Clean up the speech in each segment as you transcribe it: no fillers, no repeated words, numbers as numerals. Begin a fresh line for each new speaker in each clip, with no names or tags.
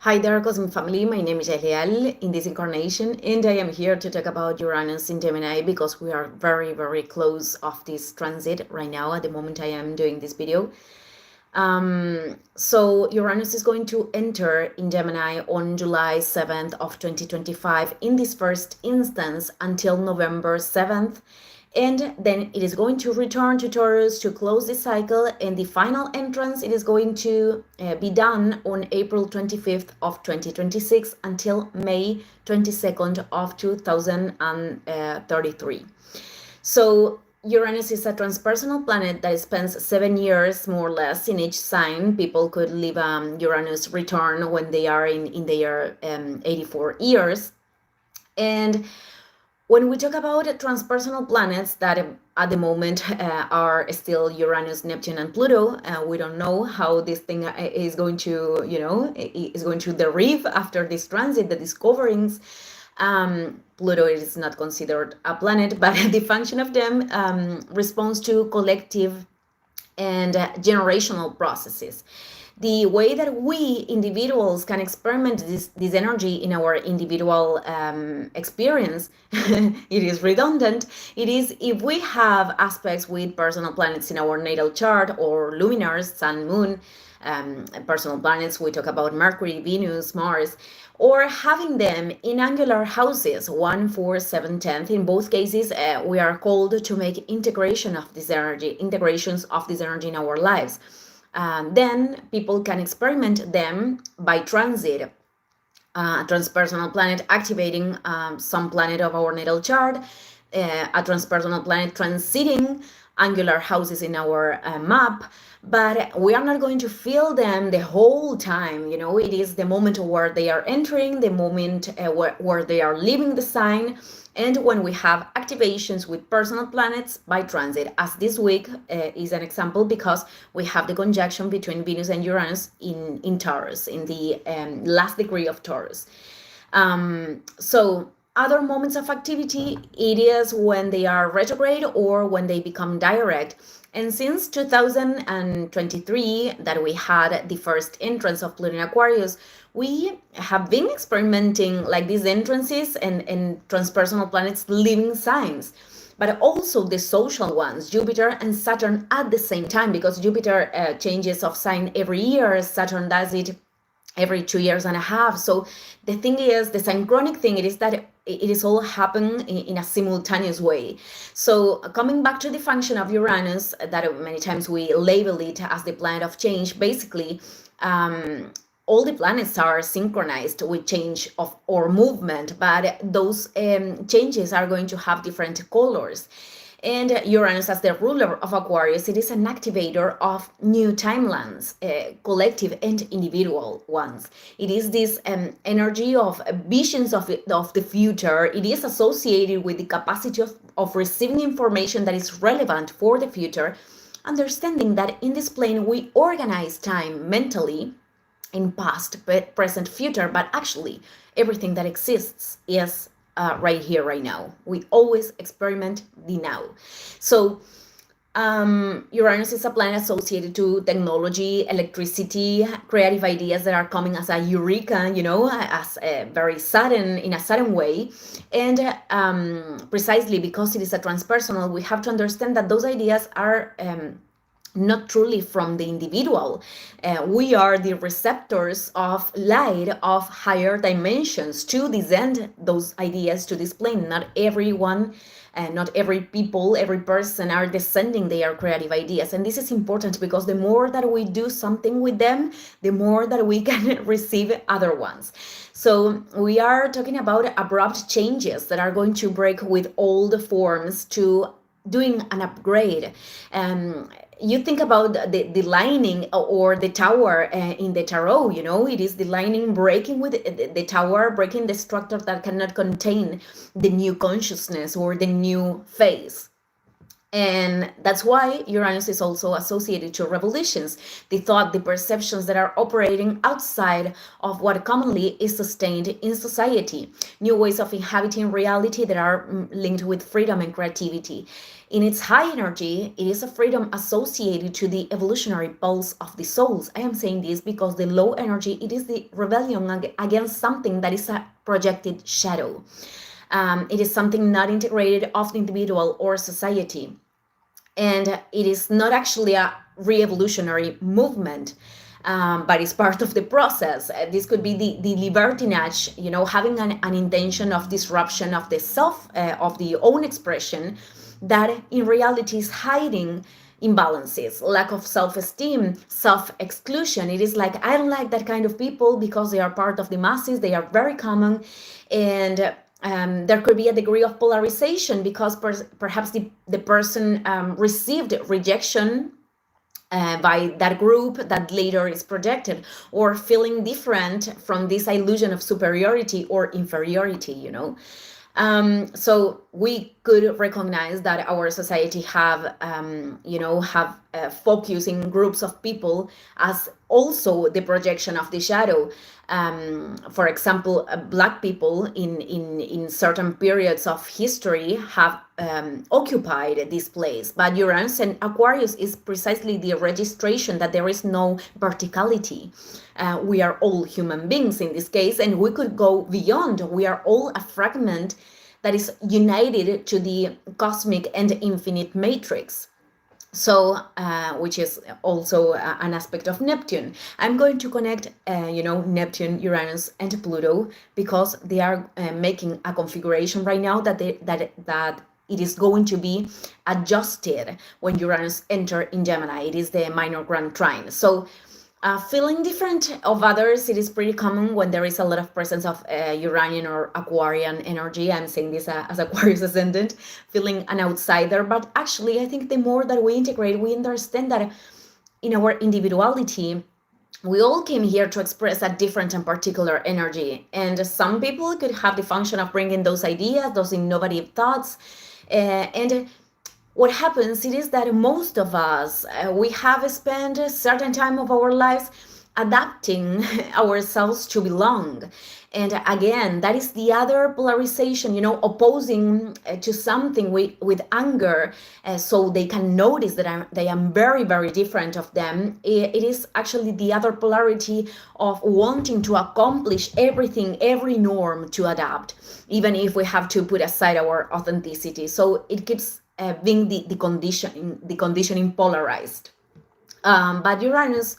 Hi there, Cosmic Family. My name is Eliel in this incarnation, and I am here to talk about Uranus in Gemini because we are very, very close of this transit right now at the moment I am doing this video. So Uranus is going to enter in Gemini on July 7th of 2025 in this first instance until November 7th. And then it is going to return to Taurus to close the cycle, and the final entrance it is going to be done on April 25th of 2026 until May 22nd of 2033. So Uranus is a transpersonal planet that spends 7 years more or less in each sign. People could live Uranus return when they are in their 84 years. And when we talk about transpersonal planets that at the moment are still Uranus, Neptune, and Pluto, we don't know how this thing is going to, is going to derive after this transit, the discoverings. Pluto is not considered a planet, but the function of them responds to collective and generational processes. The way that we individuals can experiment this energy in our individual experience, it is redundant. It is if we have aspects with personal planets in our natal chart or luminars, sun, moon, personal planets, we talk about Mercury, Venus, Mars, or having them in angular houses 1, 4, 7, 10. In both cases, we are called to make integrations of this energy in our lives. Then people can experiment them by transit. Transpersonal planet activating some planet of our natal chart, a transpersonal planet transiting angular houses in our map, but we are not going to feel them the whole time. It is the moment where they are entering, the moment where they are leaving the sign, and when we have activations with personal planets by transit, as this week is an example because we have the conjunction between Venus and Uranus in Taurus, in the last degree of Taurus. So other moments of activity, it is when they are retrograde or when they become direct. And since 2023, that we had the first entrance of Pluto in Aquarius, we have been experimenting like these entrances and transpersonal planets living signs, but also the social ones, Jupiter and Saturn at the same time, because Jupiter changes of sign every year, Saturn does it every 2 years and a half. So the thing is, the synchronic thing, it is that it is all happening in a simultaneous way. So coming back to the function of Uranus, that many times we label it as the planet of change, basically all the planets are synchronized with change of or movement, but those changes are going to have different colors. And Uranus, as the ruler of Aquarius, it is an activator of new timelines, collective and individual ones. It is this energy of visions of the future. It is associated with the capacity of receiving information that is relevant for the future, understanding that in this plane we organize time mentally in past, present, future, but actually everything that exists is right here, right now. We always experiment the now. So Uranus is a planet associated to technology, electricity, creative ideas that are coming as a eureka, as a very sudden, in a sudden way. And precisely because it is a transpersonal, we have to understand that those ideas are not truly from the individual. We are the receptors of light of higher dimensions to descend those ideas to this plane. Not everyone, not every people, every person are descending their creative ideas. And this is important because the more that we do something with them, the more that we can receive other ones. So we are talking about abrupt changes that are going to break with old forms to doing an upgrade. You think about the lining or the tower in the tarot, it is the lining breaking with the tower, breaking the structure that cannot contain the new consciousness or the new phase. And that's why Uranus is also associated to revolutions, the thought, the perceptions that are operating outside of what commonly is sustained in society, new ways of inhabiting reality that are linked with freedom and creativity. In its high energy, it is a freedom associated to the evolutionary pulse of the souls. I am saying this because the low energy, it is the rebellion against something that is a projected shadow. It is something not integrated of the individual or society. And it is not actually a re-evolutionary movement, but it's part of the process. This could be the libertinage, having an intention of disruption of the self, of the own expression, that in reality is hiding imbalances, lack of self-esteem, self-exclusion. It is like, I don't like that kind of people because they are part of the masses, they are very common, and there could be a degree of polarization because perhaps the person received rejection by that group that later is projected, or feeling different from this illusion of superiority or inferiority. So we could recognize that our society have focus in groups of people as also the projection of the shadow. For example, Black people in certain periods of history have occupied this place. But Uranus and Aquarius is precisely the registration that there is no verticality. We are all human beings in this case, and we could go beyond. We are all a fragment that is united to the cosmic and infinite matrix. So, which is also an aspect of Neptune. I'm going to connect, Neptune, Uranus, and Pluto because they are making a configuration right now that it is going to be adjusted when Uranus enter in Gemini. It is the minor grand trine. So, feeling different of others, it is pretty common when there is a lot of presence of Uranian or Aquarian energy. I'm saying this as Aquarius ascendant, feeling an outsider. But actually, I think the more that we integrate, we understand that in our individuality, we all came here to express a different and particular energy. And some people could have the function of bringing those ideas, those innovative thoughts, and what happens it is that most of us we have spent a certain time of our lives adapting ourselves to belong. And again, that is the other polarization, opposing to something with anger, so they can notice that they am very, very different of them. It is actually the other polarity of wanting to accomplish everything, every norm to adapt, even if we have to put aside our authenticity. So it keeps being the conditioning polarized. But Uranus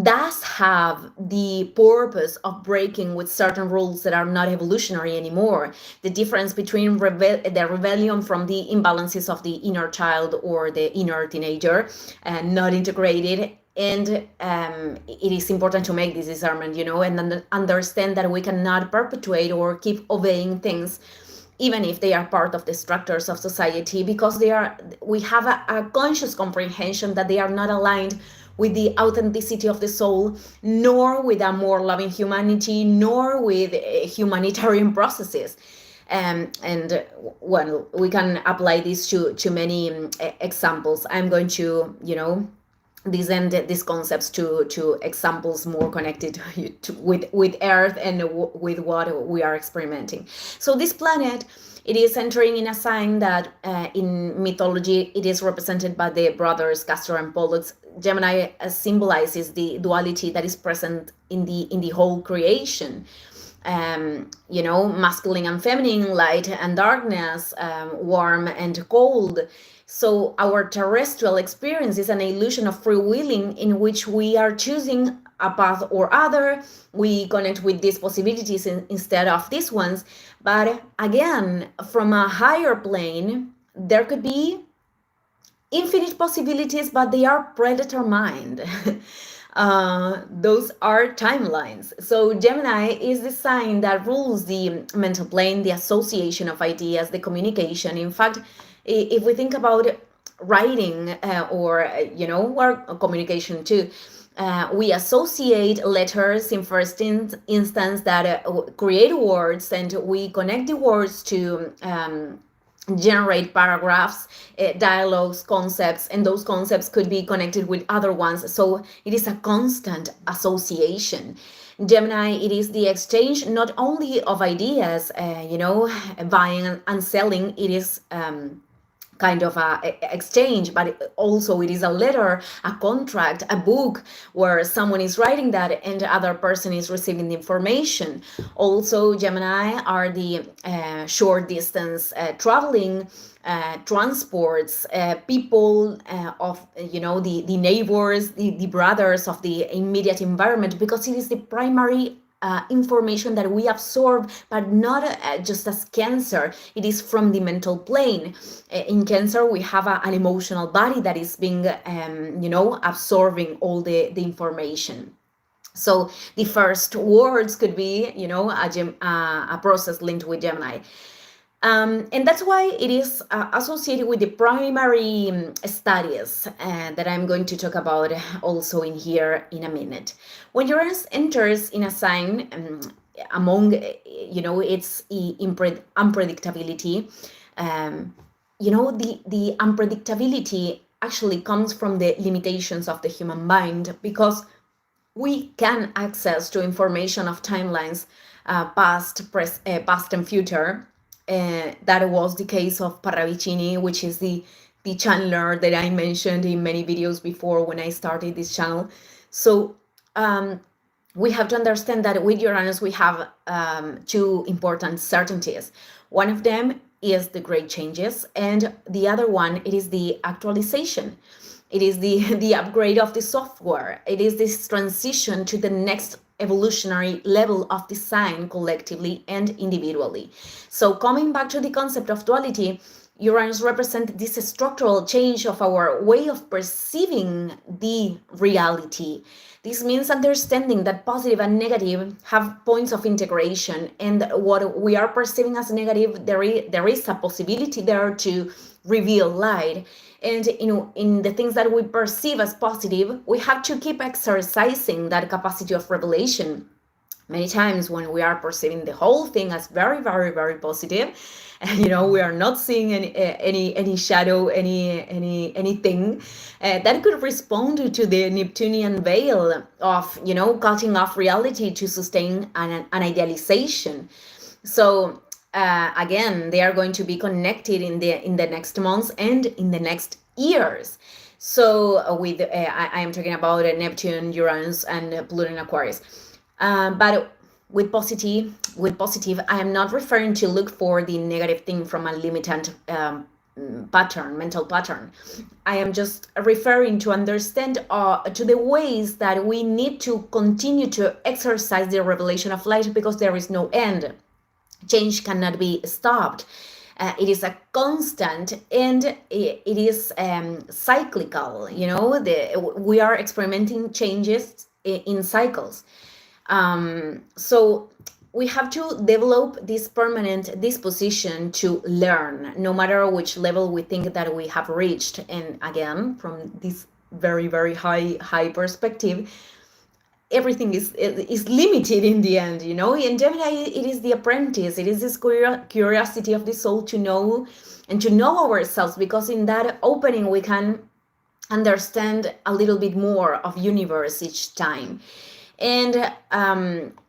does have the purpose of breaking with certain rules that are not evolutionary anymore. The difference between the rebellion from the imbalances of the inner child or the inner teenager, not integrated. And it is important to make this discernment, and understand that we cannot perpetuate or keep obeying things even if they are part of the structures of society, because we have a conscious comprehension that they are not aligned with the authenticity of the soul, nor with a more loving humanity, nor with humanitarian processes. And well, we can apply this to many examples. I'm going to, descend these concepts to examples more connected with Earth and with what we are experimenting. So this planet, it is entering in a sign that in mythology it is represented by the brothers Castor and Pollux. Gemini symbolizes the duality that is present in the whole creation. Masculine and feminine, light and darkness, warm and cold. So our terrestrial experience is an illusion of free willing in which we are choosing a path or other. We connect with these possibilities instead of these ones. But again, from a higher plane, there could be infinite possibilities, but they are predetermined. Those are timelines. So Gemini is the sign that rules the mental plane, the association of ideas, the communication. In fact, if we think about writing or communication too, we associate letters in first instance that create words, and we connect the words to generate paragraphs, dialogues, concepts, and those concepts could be connected with other ones. So it is a constant association. Gemini, it is the exchange not only of ideas, buying and selling. It is kind of a exchange, but also it is a letter, a contract, a book where someone is writing that and the other person is receiving the information. Also, Gemini are the short distance traveling transports, people of the neighbors, the brothers of the immediate environment, because it is the primary information that we absorb, but not just as Cancer. It is from the mental plane. In Cancer, we have an emotional body that is being, absorbing all the information. So the first words could be, a process linked with Gemini. And that's why it is associated with the primary studies that I'm going to talk about also in here in a minute. When Uranus enters in a sign, among, its unpredictability, the unpredictability actually comes from the limitations of the human mind, because we can access to information of timelines, past and future. That was the case of Parravicini, which is the channeler that I mentioned in many videos before when I started this channel. So we have to understand that with Uranus we have two important certainties. One of them is the great changes, and the other one, it is the actualization. It is the upgrade of the software. It is this transition to the next evolutionary level of design, collectively and individually. So coming back to the concept of duality, Uranus represents this structural change of our way of perceiving the reality. This means understanding that positive and negative have points of integration, and what we are perceiving as negative, there is a possibility there to reveal light. And in the things that we perceive as positive, we have to keep exercising that capacity of revelation. Many times when we are perceiving the whole thing as very, very, very positive, and we are not seeing any shadow, anything that could respond to the Neptunian veil of cutting off reality to sustain an idealization. So again, they are going to be connected in the next months and in the next years. So with I am talking about Neptune, Uranus, and Pluto in Aquarius. But with positive, I am not referring to look for the negative thing from a limited mental pattern. I am just referring to understand to the ways that we need to continue to exercise the revelation of light, because there is no end. Change cannot be stopped. It is a constant, and it is cyclical. We are experimenting changes in cycles. So we have to develop this permanent disposition to learn, no matter which level we think that we have reached. And again, from this very, very high perspective, everything is limited in the end. In Gemini, it is the apprentice. It is this curiosity of the soul to know and to know ourselves, because in that opening we can understand a little bit more of universe each time. And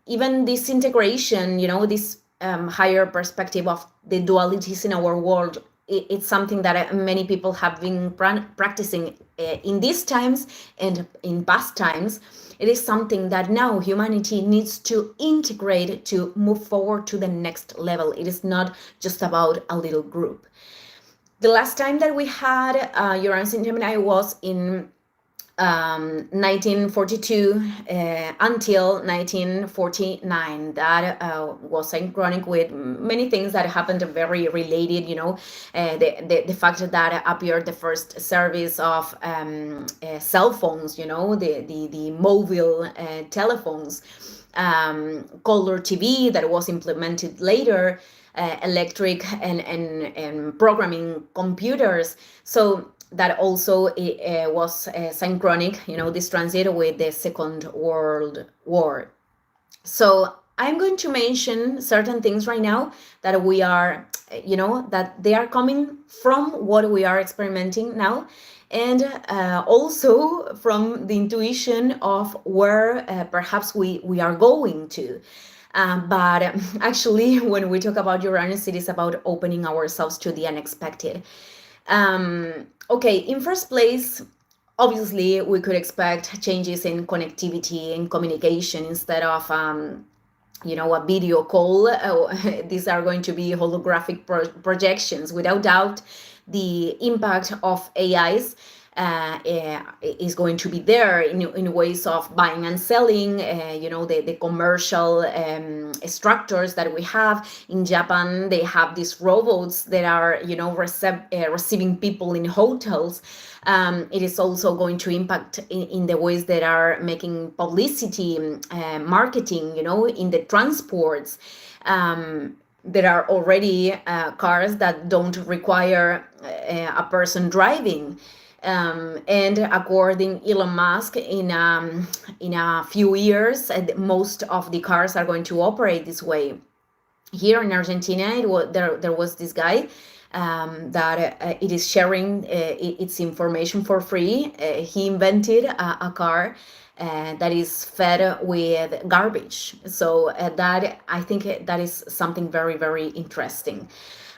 even this integration, this higher perspective of the dualities in our world, it's something that many people have been practicing in these times and in past times. It is something that now humanity needs to integrate to move forward to the next level. It is not just about a little group. The last time that we had Uranus in Gemini was in 1942 until 1949. That was synchronic with many things that happened, very related. The fact that appeared the first service of cell phones, the mobile telephones, color TV that was implemented later, electric and programming computers. So that also was synchronic, this transit with the Second World War. So I'm going to mention certain things right now that we are, that they are coming from what we are experimenting now, and also from the intuition of where perhaps we are going to. But actually, when we talk about Uranus, it is about opening ourselves to the unexpected. Okay, in first place, obviously, we could expect changes in connectivity and communication instead of a video call. These are going to be holographic projections. Without doubt, the impact of AIs is going to be there in ways of buying and selling, the commercial structures that we have. In Japan, they have these robots that are, receiving people in hotels. It is also going to impact in the ways that are making publicity, marketing, in the transports. There are already cars that don't require a person driving. And according Elon Musk, in a few years, most of the cars are going to operate this way. Here in Argentina, there was this guy that it is sharing its information for free. He invented a car that is fed with garbage. So that, I think, that is something very, very interesting.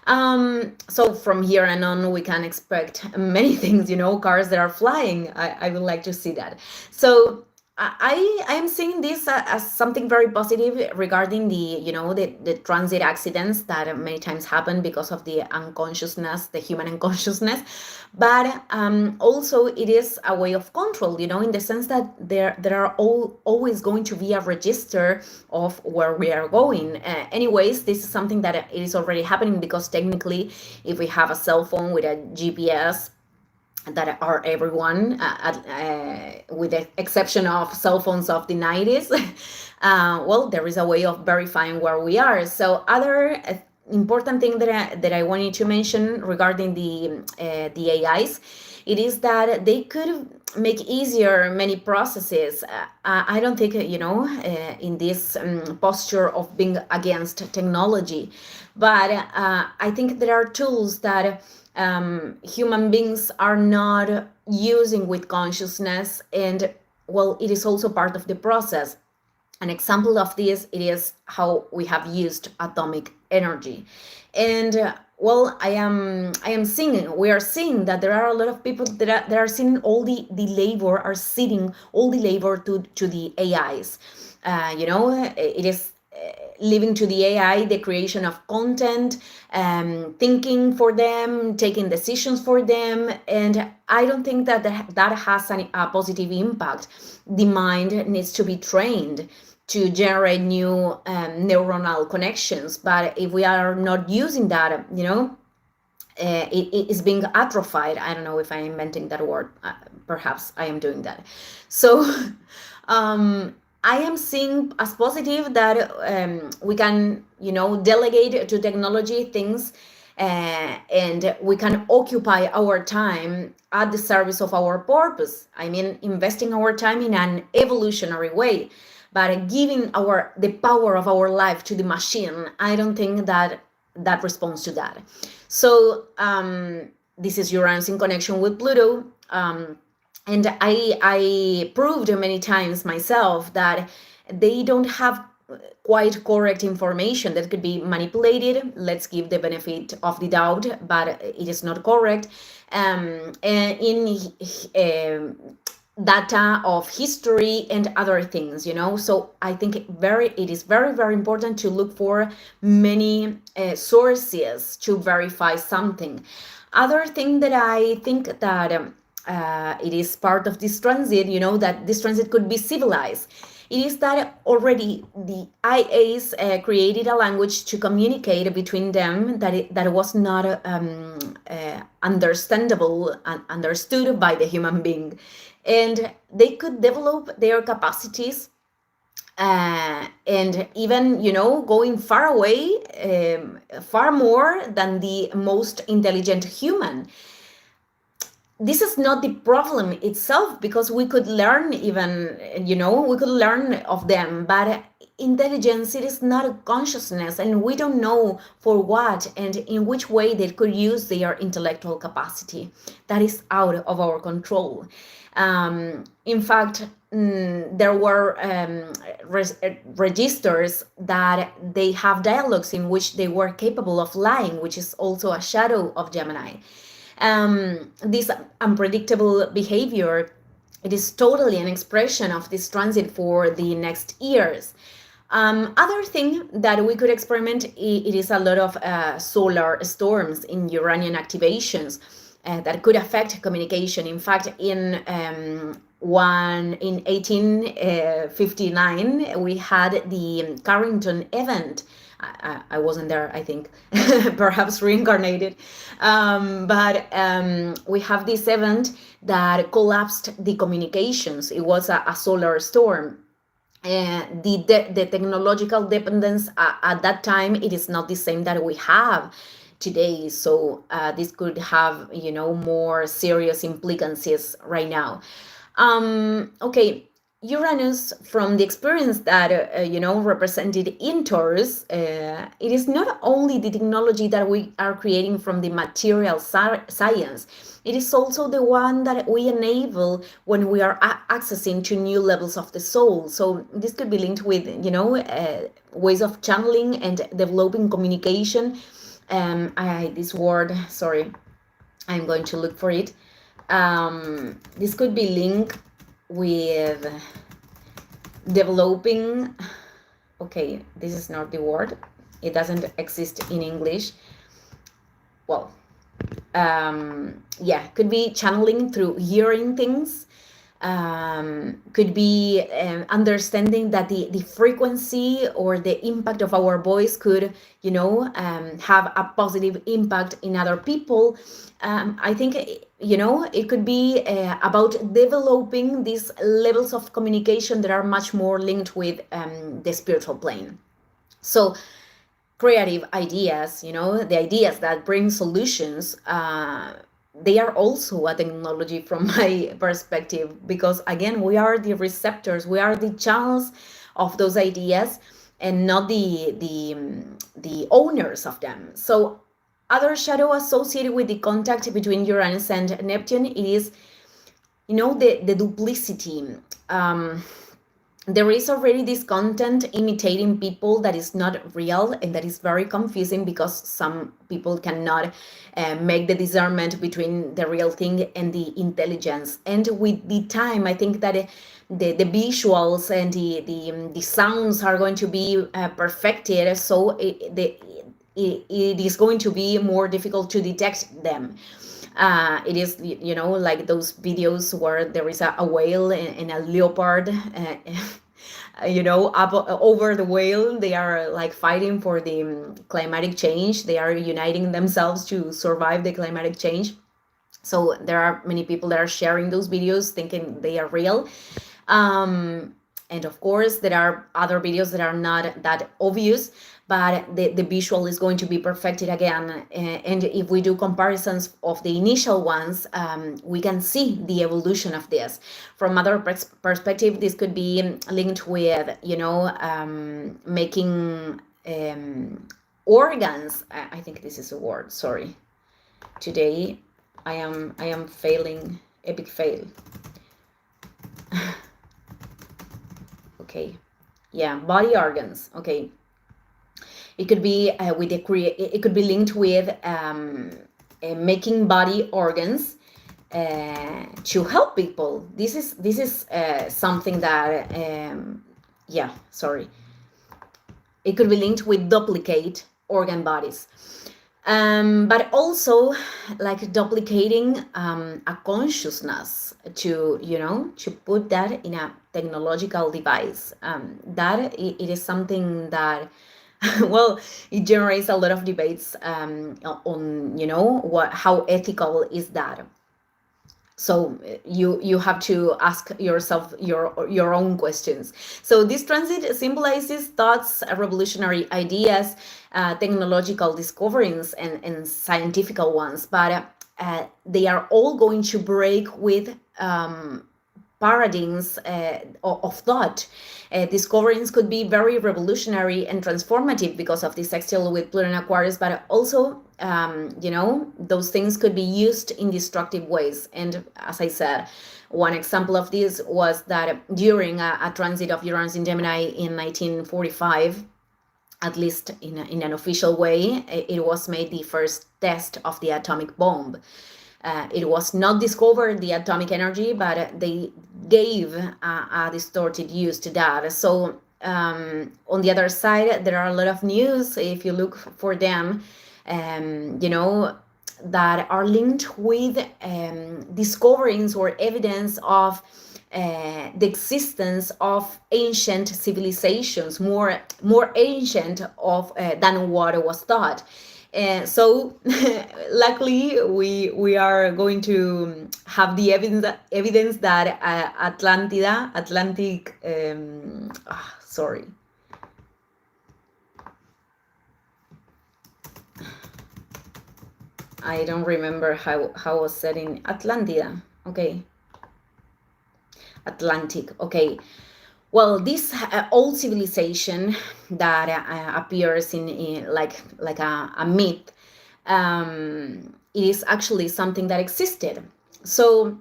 So from here and on, we can expect many things, cars that are flying. I would like to see that. So I am seeing this as something very positive regarding the transit accidents that many times happen because of the unconsciousness, the human unconsciousness. But also it is a way of control, in the sense that there are always going to be a register of where we are going. Anyways, this is something that it is already happening, because technically, if we have a cell phone with a GPS, that are everyone, with the exception of cell phones of the 90s, well, there is a way of verifying where we are. So other important thing that I wanted to mention regarding the AIs, it is that they could make easier many processes. I don't think, in this posture of being against technology, but I think there are tools that human beings are not using with consciousness, and well, it is also part of the process. An example of this, it is how we have used atomic energy. And well, we are seeing that there are a lot of people that are seeing all the labor, are ceding all the labor to the AIs. It is leaving to the AI the creation of content, thinking for them, taking decisions for them. And I don't think that has a positive impact. The mind needs to be trained to generate new neuronal connections. But if we are not using that, it is being atrophied. I don't know if I'm inventing that word. Perhaps I am doing that. So I am seeing as positive that we can, delegate to technology things, and we can occupy our time at the service of our purpose. I mean, investing our time in an evolutionary way, but giving the power of our life to the machine, I don't think that responds to that. So this is Uranus in connection with Pluto. And I proved many times myself that they don't have quite correct information, that could be manipulated. Let's give the benefit of the doubt, but it is not correct. And in data of history and other things, So I think it is very, very important to look for many sources to verify something. Other thing that I think that it is part of this transit, that this transit could be civilized. It is that already the IAs created a language to communicate between them that was not understood by the human being. And they could develop their capacities, and even, going far away, far more than the most intelligent human. this is not the problem itself, because we could learn, even, we could learn of them, but intelligence, it is not a consciousness, and we don't know for what and in which way they could use their intellectual capacity. That is out of our control. In fact, there were registers that they have dialogues in which they were capable of lying, which is also a shadow of Gemini. This unpredictable behavior, it is totally an expression of this transit for the next years. Other thing that we could experiment, it is a lot of solar storms in Uranian activations that could affect communication. In fact, in 1859, we had the Carrington event. I wasn't there, I think, perhaps reincarnated. But we have this event that collapsed the communications. It was a solar storm. The technological dependence at that time, it is not the same that we have today. So this could have, more serious implications right now. Okay, Uranus, from the experience that represented in Taurus, it is not only the technology that we are creating from the material science. It is also the one that we enable when we are accessing to new levels of the soul. So this could be linked with ways of channeling and developing communication. This word, sorry, I'm going to look for it. This could be linked with developing. Okay, this is not the word. It doesn't exist in English. Well, could be channeling through hearing things. Could be understanding that the frequency or the impact of our voice could, have a positive impact in other people. I think, it could be about developing these levels of communication that are much more linked with the spiritual plane. So creative ideas, the ideas that bring solutions, they are also a technology from my perspective, because again, we are the receptors, we are the channels of those ideas, and not the owners of them. So other shadow associated with the contact between Uranus and Neptune, it is, the duplicity. There is already this content imitating people that is not real, and that is very confusing, because some people cannot make the discernment between the real thing and the intelligence. And with the time, I think that the visuals and the sounds are going to be perfected, so it is going to be more difficult to detect them. It is, like those videos where there is a whale and a leopard, up over the whale. They are like fighting for the climatic change. They are uniting themselves to survive the climatic change. So there are many people that are sharing those videos thinking they are real. And of course, there are other videos that are not that obvious, but the visual is going to be perfected again. And if we do comparisons of the initial ones, we can see the evolution of this. From other perspective, this could be linked with, making organs. I think this is a word, sorry. Today, I am failing, epic fail. Okay, yeah, body organs. Okay, it could be with the it could be linked with making body organs to help people. This is something that it could be linked with duplicate organ bodies. But also like duplicating a consciousness to put that in a technological device. That it is something that well, it generates a lot of debates on how ethical is that. So you have to ask yourself your own questions. So this transit symbolizes thoughts, revolutionary ideas, technological discoveries, and scientific ones. But they are all going to break with paradigms of thought. Discoveries could be very revolutionary and transformative because of this sextile with Pluto and Aquarius, but also, those things could be used in destructive ways. And as I said, one example of this was that during a transit of Uranus in Gemini in 1945, at least in an official way, it was made the first test of the atomic bomb. It was not discovered, the atomic energy, but they gave a distorted use to that. So on the other side, there are a lot of news, if you look for them, that are linked with discoveries or evidence of the existence of ancient civilizations, more ancient than what was thought. So luckily we are going to have the evidence that Atlantic sorry, I don't remember how was said in Atlantida. Okay, Atlantic. Okay. Well, this old civilization that appears in like a myth, it is actually something that existed. So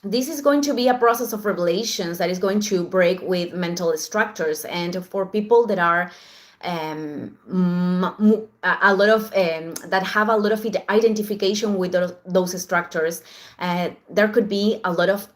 this is going to be a process of revelations that is going to break with mental structures, and for people that are a lot of that have a lot of identification with those structures, there could be a lot of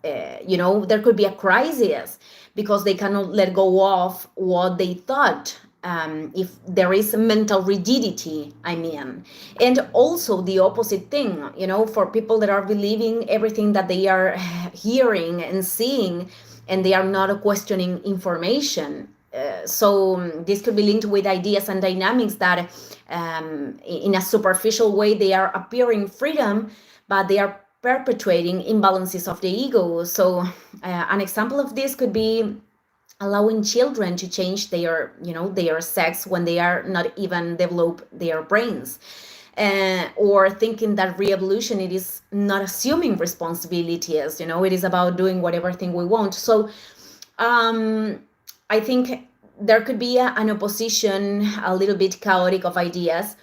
there could be a crisis because they cannot let go of what they thought. If there is mental rigidity, I mean, and also the opposite thing, for people that are believing everything that they are hearing and seeing, and they are not questioning information. So this could be linked with ideas and dynamics that in a superficial way they are appearing freedom, but they are perpetuating imbalances of the ego. So an example of this could be allowing children to change their sex when they are not even develop their brains, or thinking that re-evolution, it is not assuming responsibility, as it is about doing whatever thing we want. So I think there could be an opposition, a little bit chaotic of ideas,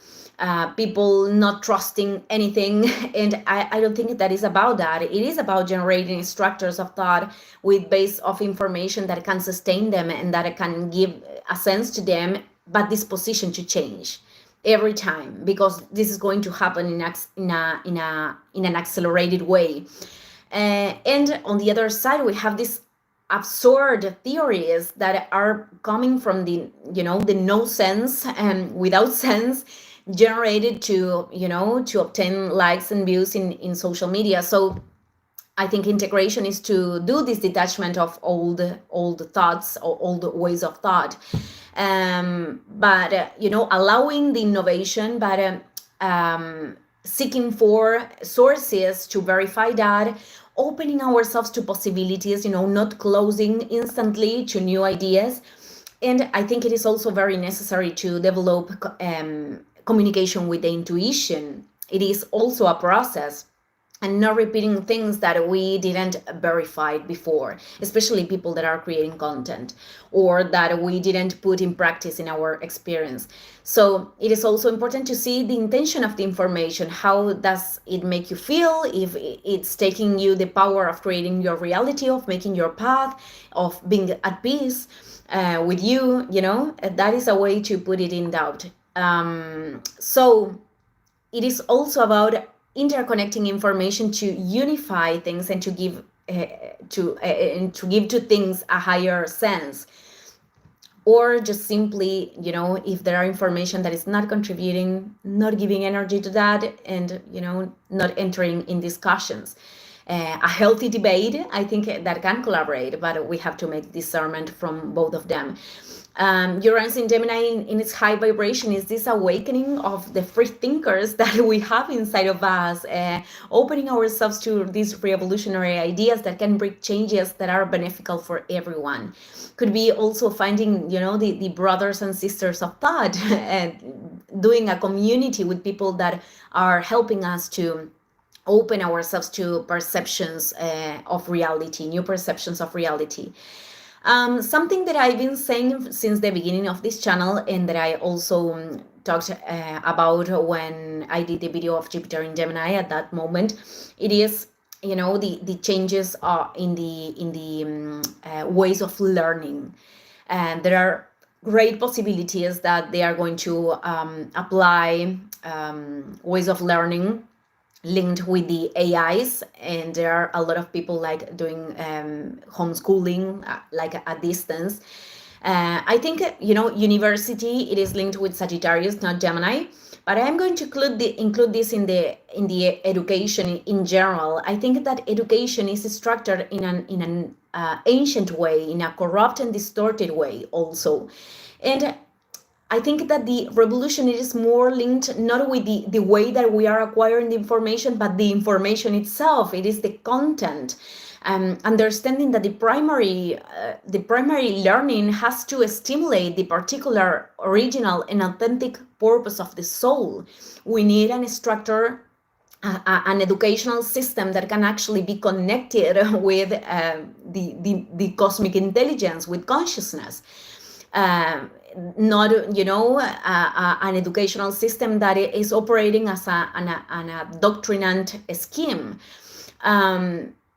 people not trusting anything. And I don't think that is about that. It is about generating structures of thought with base of information that can sustain them and that can give a sense to them, but this position to change every time, because this is going to happen in an accelerated way. And on the other side, we have this absurd theories that are coming from the no sense and without sense, generated to obtain likes and views in social media. So I think integration is to do this detachment of old thoughts or old ways of thought, but allowing the innovation, but seeking for sources to verify that, opening ourselves to possibilities, not closing instantly to new ideas. And I think it is also very necessary to develop communication with the intuition. It is also a process, and not repeating things that we didn't verify before, especially people that are creating content or that we didn't put in practice in our experience. So it is also important to see the intention of the information. How does it make you feel? If it's taking you the power of creating your reality, of making your path, of being at peace with you, that is a way to put it in doubt. So it is also about interconnecting information to unify things and to give to things a higher sense, or just simply if there are information that is not contributing, not giving energy to that, and not entering in discussions. a healthy debate, I think, that can collaborate, but we have to make discernment from both of them. Uranus in Gemini in its high vibration is this awakening of the free thinkers that we have inside of us, opening ourselves to these revolutionary ideas that can bring changes that are beneficial for everyone. Could be also finding, the brothers and sisters of thought and doing a community with people that are helping us to open ourselves to perceptions of reality, new perceptions of reality. Something that I've been saying since the beginning of this channel, and that I also talked about when I did the video of Jupiter in Gemini at that moment, it is, the changes in the ways of learning. And there are great possibilities that they are going to apply ways of learning linked with the AIs, and there are a lot of people like doing homeschooling like a distance. I think university, it is linked with Sagittarius, not Gemini, but I'm going to include this in the education in general. I think that education is structured in an ancient way, in a corrupt and distorted way also, and I think that the revolution is more linked not with the way that we are acquiring the information, but the information itself. It is the content. Understanding that the primary learning has to stimulate the particular, original, and authentic purpose of the soul. We need an structure, an educational system that can actually be connected with the cosmic intelligence, with consciousness. Not an educational system that is operating as a doctrinant scheme.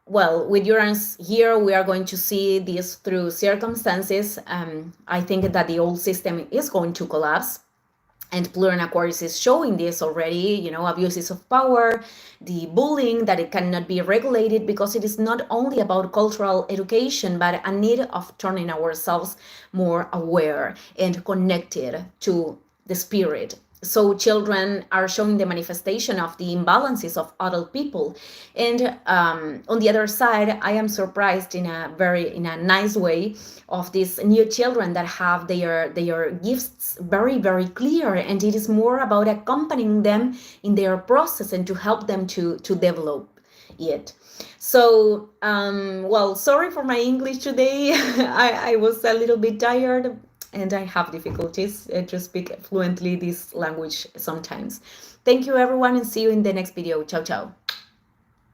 Well, with Uranus here, we are going to see this through circumstances. I think that the old system is going to collapse. And Pluto in Aquarius is showing this already, abuses of power, the bullying, that it cannot be regulated, because it is not only about cultural education, but a need of turning ourselves more aware and connected to the spirit. So children are showing the manifestation of the imbalances of adult people. And on the other side, I am surprised in a nice way of these new children that have their gifts very, very clear. And it is more about accompanying them in their process and to help them to develop it. So, well, sorry for my English today. I was a little bit tired, and I have difficulties to speak fluently this language sometimes. Thank you, everyone, and see you in the next video. Ciao, ciao.